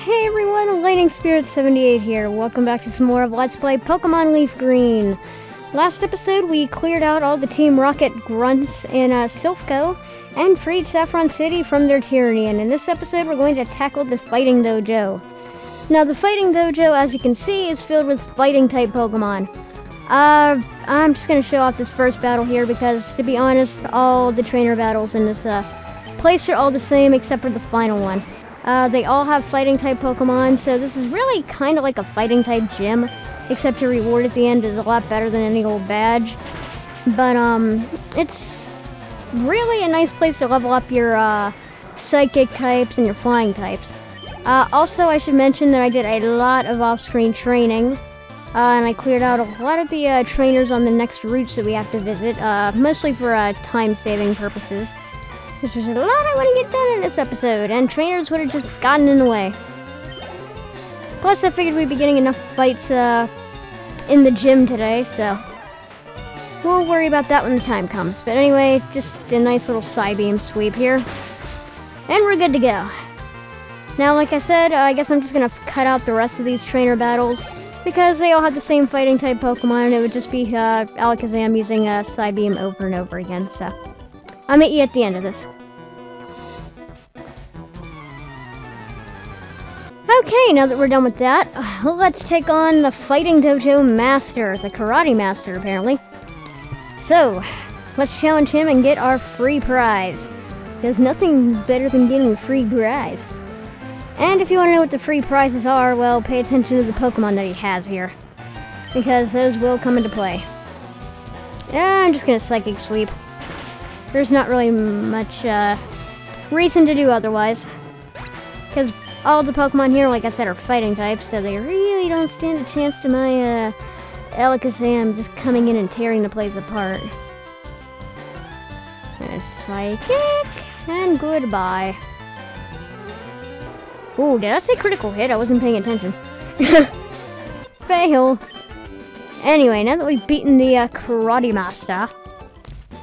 Hey everyone, Lightning Spirit 78 here. Welcome back to some more of Let's Play Pokemon Leaf Green. Last episode we cleared out all the Team Rocket grunts in Silphco and freed Saffron City from their tyranny, and in this episode we're going to tackle the Fighting Dojo. Now the Fighting Dojo, as you can see, is filled with fighting type Pokemon. I'm just going to show off this first battle here because, to be honest, all the trainer battles in this place are all the same except for the final one. They all have fighting type Pokemon, so this is really kind of like a fighting type gym, except your reward at the end is a lot better than any old badge. But it's really a nice place to level up your psychic types and your flying types. Also, I should mention that I did a lot of off-screen training, and I cleared out a lot of the trainers on the next routes that we have to visit, mostly for time-saving purposes. There's a lot I want to get done in this episode, and trainers would have just gotten in the way. Plus, I figured we'd be getting enough fights in the gym today, so we'll worry about that when the time comes. But anyway, just a nice little Psybeam sweep here, and we're good to go. Now, like I said, I guess I'm just going to cut out the rest of these trainer battles, because they all have the same fighting type Pokemon, and it would just be Alakazam using Psybeam over and over again, so I'll meet you at the end of this. Okay, now that we're done with that, let's take on the Fighting Dojo Master, the Karate Master, apparently. So, let's challenge him and get our free prize. There's nothing better than getting a free prize. And if you want to know what the free prizes are, well, pay attention to the Pokemon that he has here, because those will come into play. I'm just gonna Psychic Sweep. There's not really much reason to do otherwise, because all the Pokemon here, like I said, are fighting types, so they really don't stand a chance to my Alakazam just coming in and tearing the place apart. And Psychic, and goodbye. Ooh, did I say critical hit? I wasn't paying attention. Fail. Anyway, now that we've beaten the Karate Master,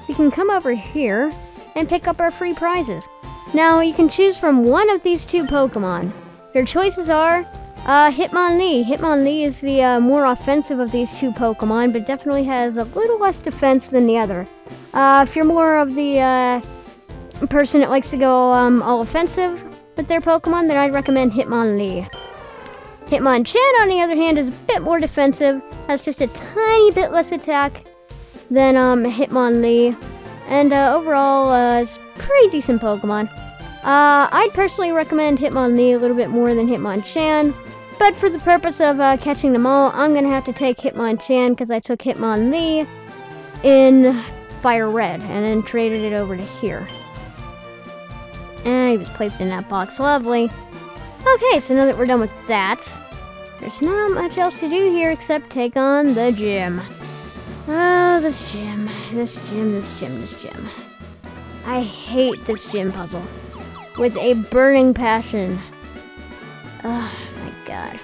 we can come over here and pick up our free prizes. Now, you can choose from one of these two Pokemon. Your choices are Hitmonlee. Hitmonlee is the more offensive of these two Pokemon, but definitely has a little less defense than the other. If you're more of the person that likes to go all offensive with their Pokemon, then I'd recommend Hitmonlee. Hitmonchan, on the other hand, is a bit more defensive, has just a tiny bit less attack than Hitmonlee, and overall is pretty decent Pokemon. I'd personally recommend Hitmonlee a little bit more than Hitmonchan, but for the purpose of catching them all, I'm gonna have to take Hitmonchan because I took Hitmonlee in Fire Red and then traded it over to here. And he was placed in that box. Lovely. Okay, so now that we're done with that, there's not much else to do here except take on the gym. Oh, this gym. I hate this gym puzzle with a burning passion. Oh my god.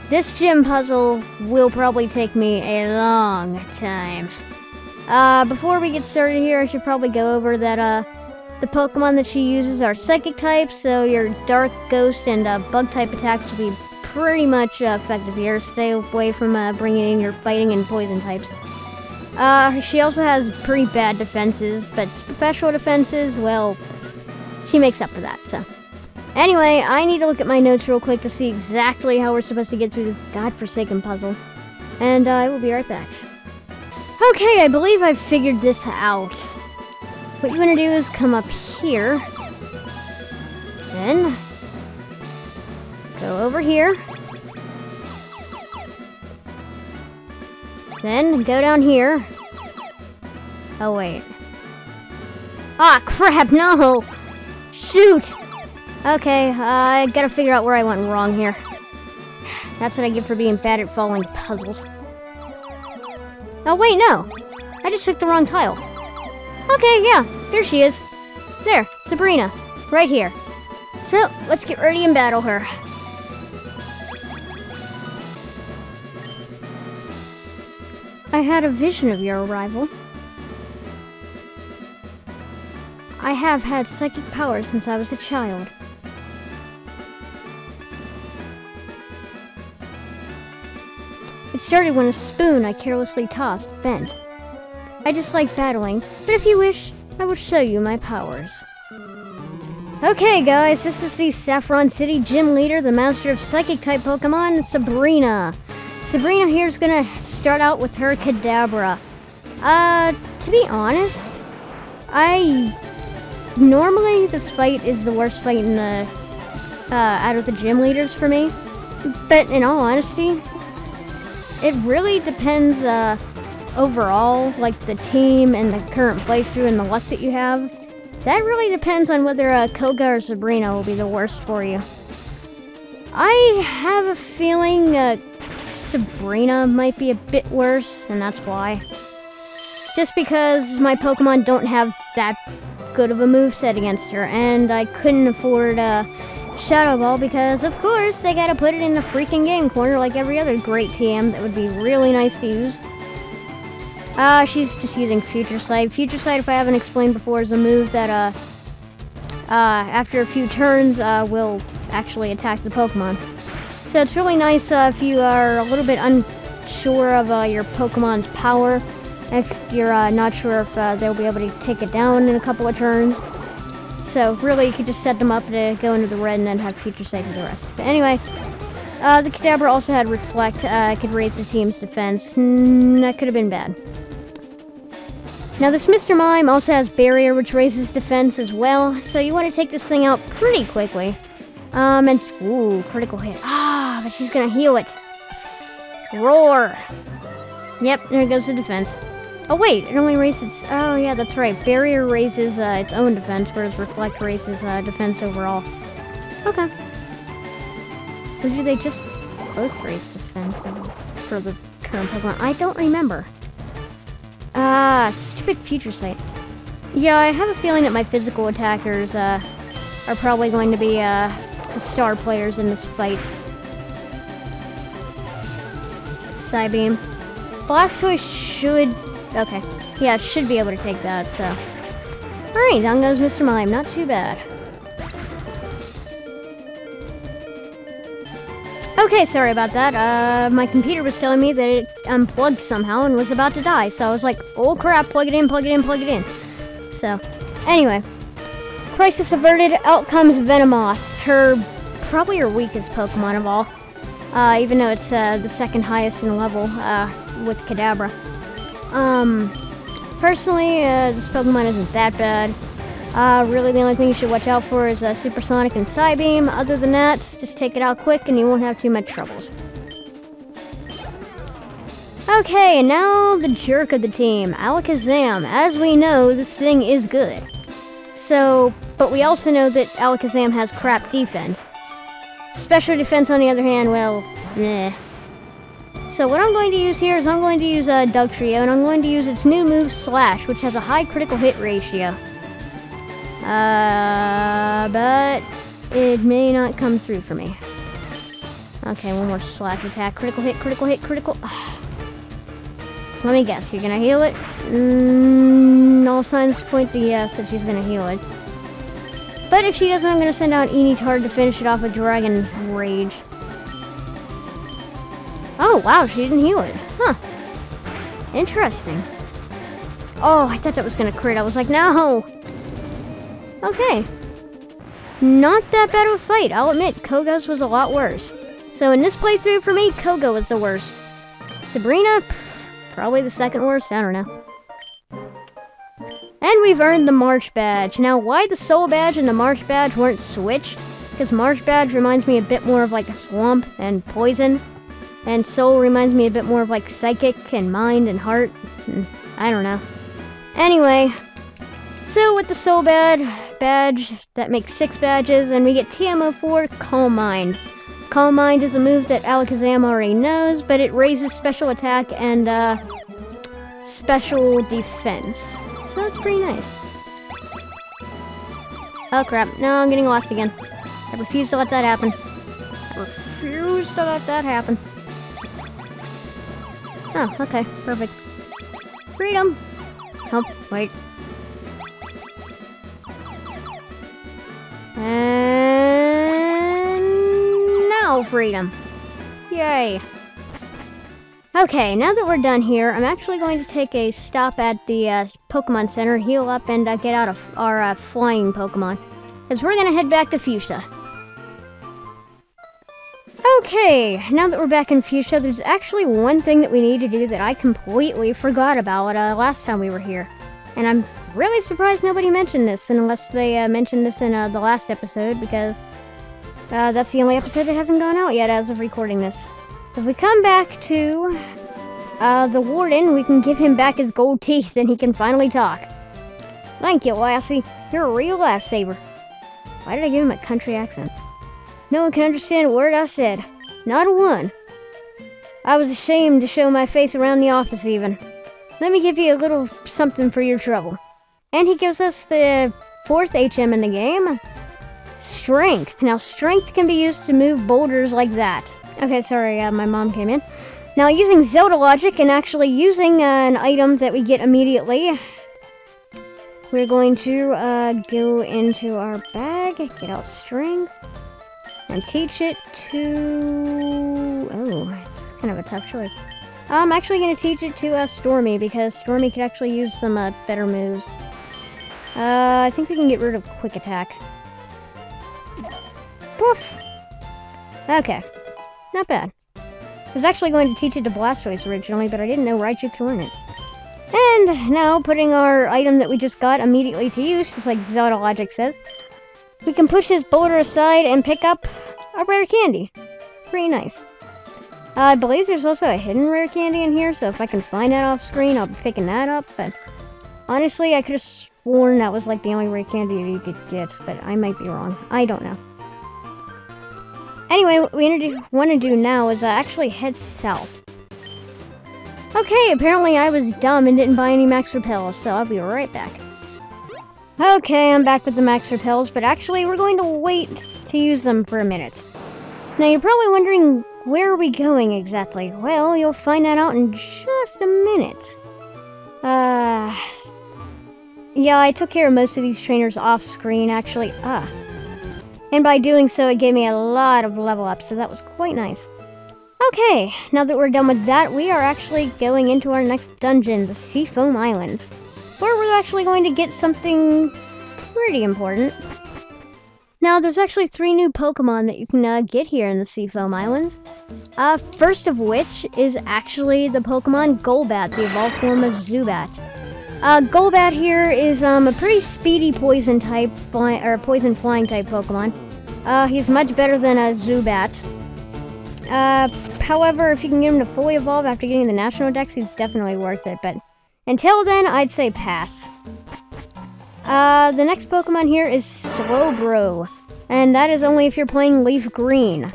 This gym puzzle will probably take me a long time. Before we get started here, I should probably go over that the Pokemon that she uses are Psychic types, so your Dark, Ghost, and Bug type attacks will be pretty much effective here. Stay away from bringing in your Fighting and Poison types. She also has pretty bad defenses, but special defenses, well, she makes up for that, so. Anyway, I need to look at my notes real quick to see exactly how we're supposed to get through this godforsaken puzzle. And I will be right back. Okay, I believe I've figured this out. What you want to do is come up here, then go over here, then go down here. Oh wait. Ah, crap, no! Shoot! Okay, I gotta figure out where I went wrong here. That's what I get for being bad at following puzzles. Oh wait, no! I just took the wrong tile. Okay, yeah, there she is. There, Sabrina, right here. So, let's get ready and battle her. I had a vision of your arrival. I have had psychic powers since I was a child. It started when a spoon I carelessly tossed bent. I dislike battling, but if you wish, I will show you my powers. Okay, guys, this is the Saffron City Gym Leader, the master of Psychic-type Pokemon, Sabrina. Sabrina here is gonna start out with her Kadabra. To be honest, normally this fight is the worst fight in the, out of the gym leaders for me. But in all honesty, it really depends, overall, like the team and the current playthrough and the luck that you have. That really depends on whether, Koga or Sabrina will be the worst for you. I have a feeling, Sabrina might be a bit worse, and that's why. Just because my Pokemon don't have that good of a moveset against her, and I couldn't afford Shadow Ball because, of course, they gotta put it in the freaking game corner like every other great TM that would be really nice to use. She's just using Future Sight. Future Sight, if I haven't explained before, is a move that, after a few turns, will actually attack the Pokemon. So it's really nice if you are a little bit unsure of your Pokemon's power. If you're not sure if they'll be able to take it down in a couple of turns. So really, you could just set them up to go into the red and then have Future Sight for the rest. But anyway, the Kadabra also had Reflect. Could raise the team's defense. That could have been bad. Now this Mr. Mime also has Barrier, which raises defense as well. So you want to take this thing out pretty quickly. And ooh, critical hit. But she's gonna heal it. Roar. Yep, there goes the defense. Oh wait, it only raises. Oh yeah, that's right. Barrier raises its own defense, whereas Reflect raises defense overall. Okay. Or do they just both raise defense for the current Pokemon? I don't remember. Stupid Future Sight. Yeah, I have a feeling that my physical attackers are probably going to be the star players in this fight. Psybeam. Blastoise should... Okay. Yeah, it should be able to take that, so... Alright, down goes Mr. Mime. Not too bad. Okay, sorry about that. My computer was telling me that it unplugged somehow and was about to die, so I was like, oh crap, plug it in, plug it in, plug it in. So, anyway. Crisis averted, out comes Venomoth. Probably her weakest Pokemon of all. Even though it's the second highest in level with Kadabra. Personally, this Pokemon isn't that bad. Really the only thing you should watch out for is Supersonic and Psybeam. Other than that, just take it out quick and you won't have too much troubles. Okay, and now the jerk of the team, Alakazam. As we know, this thing is good. So, but we also know that Alakazam has crap defense. Special defense, on the other hand, well, meh. So what I'm going to use here is I'm going to use Dugtrio, and I'm going to use its new move, Slash, which has a high critical hit ratio. But it may not come through for me. Okay, one more Slash attack. Critical hit, critical hit, critical... Let me guess, you're gonna heal it? All signs point to yes, that she's gonna heal it. But if she doesn't, I'm gonna send out Enitard to finish it off with Dragon Rage. Oh, wow, she didn't heal it. Huh. Interesting. Oh, I thought that was gonna crit. I was like, no! Okay. Not that bad of a fight. I'll admit, Koga's was a lot worse. So in this playthrough, for me, Koga was the worst. Sabrina, probably the second worst. I don't know. And we've earned the March Badge. Now, why the Soul Badge and the March Badge weren't switched? Because March Badge reminds me a bit more of like a Swamp and Poison. And Soul reminds me a bit more of like Psychic and Mind and Heart. I don't know. Anyway, so with the Soul Badge, that makes 6 badges, and we get TM04, Calm Mind. Calm Mind is a move that Alakazam already knows, but it raises special attack and special defense. So that's pretty nice. Oh crap, no, I'm getting lost again. I refuse to let that happen. I refuse to let that happen. Oh, okay, perfect. Freedom! Oh, wait. And now freedom. Yay. Okay, now that we're done here, I'm actually going to take a stop at the Pokemon Center, heal up, and get out of our flying Pokemon. Because we're going to head back to Fuchsia. Okay, now that we're back in Fuchsia, there's actually one thing that we need to do that I completely forgot about last time we were here. And I'm really surprised nobody mentioned this, unless they mentioned this in the last episode, because that's the only episode that hasn't gone out yet as of recording this. If we come back to the Warden, we can give him back his gold teeth and he can finally talk. Thank you, Lassie. You're a real lifesaver. Why did I give him a country accent? No one can understand a word I said. Not a one. I was ashamed to show my face around the office even. Let me give you a little something for your trouble. And he gives us the 4th HM in the game. Strength. Now, strength can be used to move boulders like that. Okay, sorry, my mom came in. Now, using Zelda logic and actually using an item that we get immediately, we're going to go into our bag, get out strength, and teach it to... Oh, it's kind of a tough choice. I'm actually going to teach it to Stormy, because Stormy could actually use some better moves. I think we can get rid of Quick Attack. Poof! Okay. Not bad. I was actually going to teach it to Blastoise originally, but I didn't know Raichu could learn it. And now, putting our item that we just got immediately to use, just like Zelda logic says, we can push his boulder aside and pick up a rare candy. Pretty nice. I believe there's also a hidden rare candy in here, so if I can find that off screen, I'll be picking that up, but honestly, I could have sworn that was like the only rare candy you could get, but I might be wrong. I don't know. Anyway, what we want to do now is actually head south. Okay, apparently I was dumb and didn't buy any Max Repels, so I'll be right back. Okay, I'm back with the Max Repels, but actually we're going to wait to use them for a minute. Now you're probably wondering, where are we going exactly? Well, you'll find that out in just a minute. Yeah, I took care of most of these trainers off screen, actually. And by doing so, it gave me a lot of level ups, so that was quite nice. Okay, now that we're done with that, we are actually going into our next dungeon, the Seafoam Islands, where we're actually going to get something pretty important. Now, there's actually 3 new Pokemon that you can get here in the Seafoam Islands. First of which is actually the Pokemon Golbat, the evolved form of Zubat. Golbat here is a pretty speedy poison type, or poison flying type Pokemon. He's much better than a Zubat. However, if you can get him to fully evolve after getting the National Dex, he's definitely worth it, but until then, I'd say pass. The next Pokemon here is Slowbro, and that is only if you're playing Leaf Green.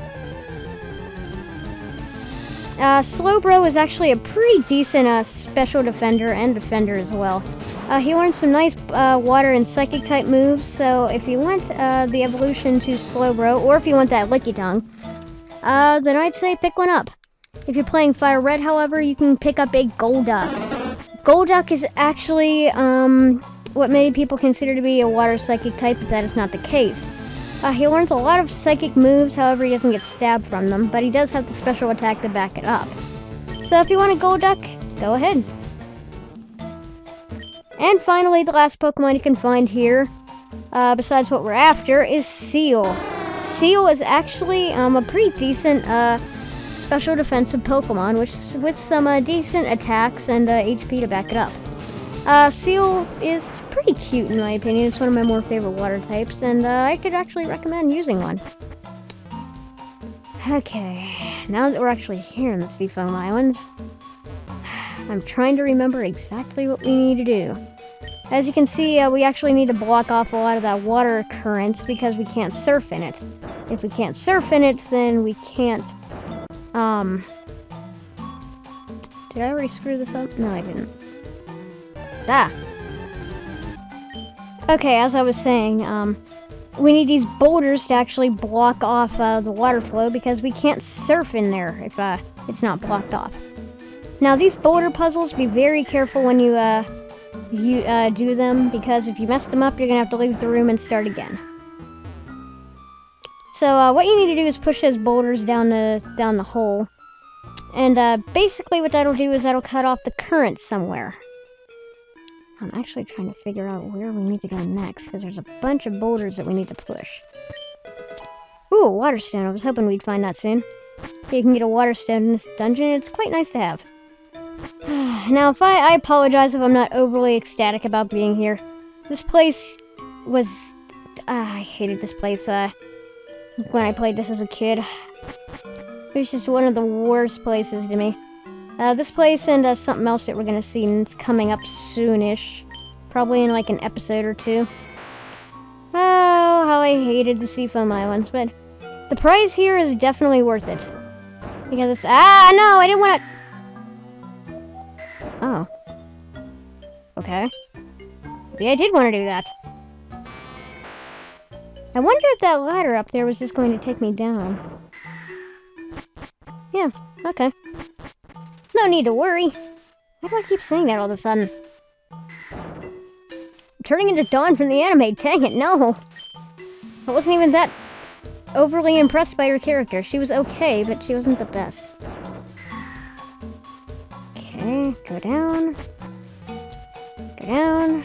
Slowbro is actually a pretty decent special defender and defender as well. He learns some nice water and psychic type moves, so if you want the evolution to Slowbro, or if you want that Licky Tongue, then I'd say pick one up. If you're playing Fire Red, however, you can pick up a Golduck. Golduck is actually what many people consider to be a water psychic type, but that is not the case. He learns a lot of psychic moves, however he doesn't get stabbed from them, but he does have the special attack to back it up. So if you want a Golduck, go ahead. And finally, the last Pokemon you can find here, besides what we're after, is Seal. Seal is actually a pretty decent special defensive Pokemon, with some decent attacks and HP to back it up. Seal is pretty cute in my opinion. It's one of my more favorite water types, and I could actually recommend using one. Okay, now that we're actually here in the Seafoam Islands, I'm trying to remember exactly what we need to do. As you can see, we actually need to block off a lot of that water currents because we can't surf in it. If we can't surf in it, then we can't, Did I already screw this up? No, I didn't. Okay, as I was saying, we need these boulders to actually block off the water flow because we can't surf in there if it's not blocked off. Now, these boulder puzzles, be very careful when you do them, because if you mess them up, you're gonna have to leave the room and start again. So what you need to do is push those boulders down the hole. And basically what that'll do is that'll cut off the current somewhere. I'm actually trying to figure out where we need to go next, because there's a bunch of boulders that we need to push. Ooh, a water stone. I was hoping we'd find that soon. You can get a water stone in this dungeon. It's quite nice to have. Now, if I apologize if I'm not overly ecstatic about being here. This place was... I hated this place when I played this as a kid. It was just one of the worst places to me. This place and something else that we're gonna see coming up soonish. Probably in like an episode or two. Oh, how I hated the Seafoam Islands, but the prize here is definitely worth it. Because it's... Ah, no, I didn't want to... Oh. Okay. Maybe I did want to do that. I wonder if that ladder up there was just going to take me down. Yeah, okay. No need to worry. Why do I keep saying that all of a sudden? I'm turning into Dawn from the anime, dang it, no! I wasn't even that overly impressed by her character. She was okay, but she wasn't the best. Okay, go down. Go down.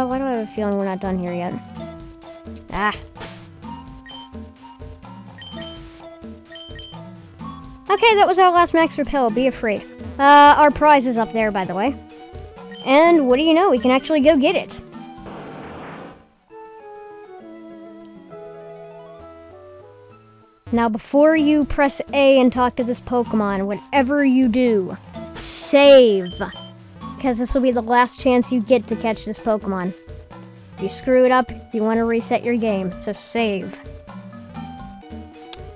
Why do I have a feeling we're not done here yet? Ah. Okay, that was our last max repel. Be afraid. Our prize is up there, by the way. And what do you know? We can actually go get it. Now, before you press A and talk to this Pokemon, whatever you do, save. Because this will be the last chance you get to catch this Pokemon. If you screw it up, you want to reset your game, so save.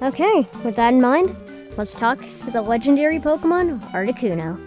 Okay, with that in mind, let's talk to the legendary Pokemon, Articuno.